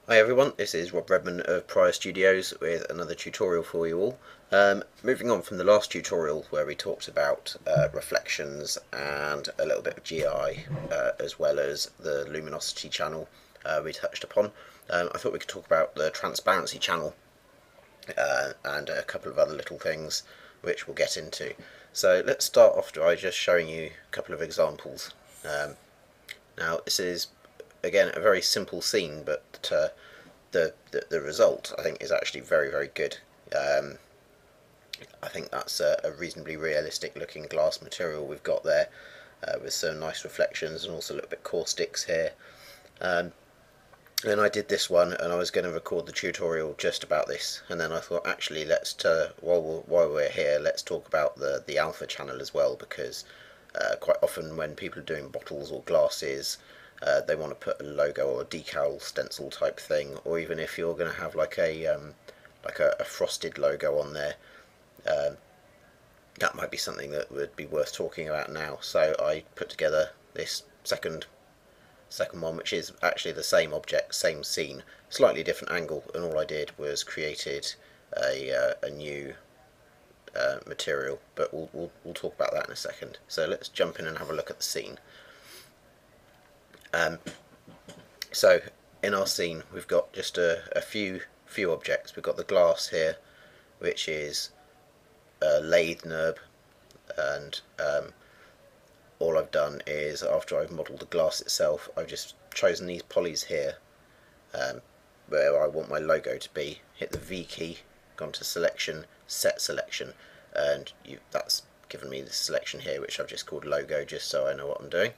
Hi everyone, this is Rob Redman of Prior Studios with another tutorial for you all. Moving on from the last tutorial where we talked about reflections and a little bit of GI as well as the luminosity channel we touched upon. I thought we could talk about the transparency channel and a couple of other little things which we'll get into. So let's start off by just showing you a couple of examples. Now this is again a very simple scene, but the result I think is actually very good. I think that's a reasonably realistic looking glass material we've got there, with some nice reflections and also a little bit caustics here. And I did this one, and I was going to record the tutorial just about this, and then I thought actually let's while we're here, let's talk about the alpha channel as well, because quite often when people are doing bottles or glasses, they want to put a logo or a decal stencil type thing, or even if you're going to have like a frosted logo on there, that might be something that would be worth talking about now. So I put together this second one, which is actually the same object, same scene, slightly different angle, and all I did was created a new material, but we'll talk about that in a second. So let's jump in and have a look at the scene. So in our scene we've got just a few objects. We've got the glass here, which is a lathe nib, and all I've done is, after I've modelled the glass itself, I've just chosen these polys here, where I want my logo to be, hit the V key, gone to selection, set selection, and that's given me the selection here, which I've just called logo, just so I know what I'm doing.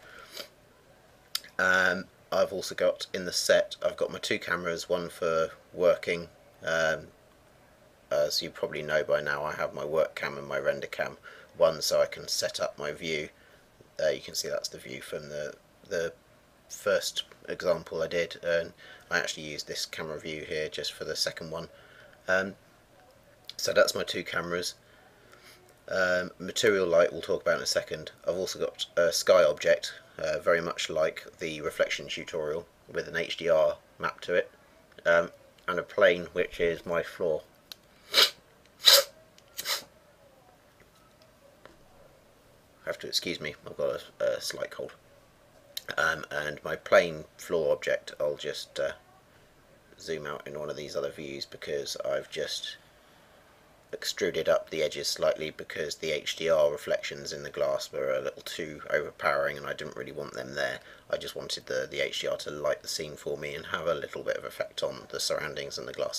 I've also got in the set, I've got my two cameras, one for working. As you probably know by now, I have my work cam and my render cam, one so I can set up my view. You can see that's the view from the first example I did, and I actually used this camera view here just for the second one. So that's my two cameras. Material light we'll talk about in a second. I've also got a sky object, very much like the reflection tutorial, with an HDR map to it, and a plane which is my floor. Have to excuse me, I've got a slight cold. And my plane floor object, I'll just zoom out in one of these other views, because I've just extruded up the edges slightly because the HDR reflections in the glass were a little too overpowering and I didn't really want them there. I just wanted the HDR to light the scene for me and have a little bit of effect on the surroundings and the glass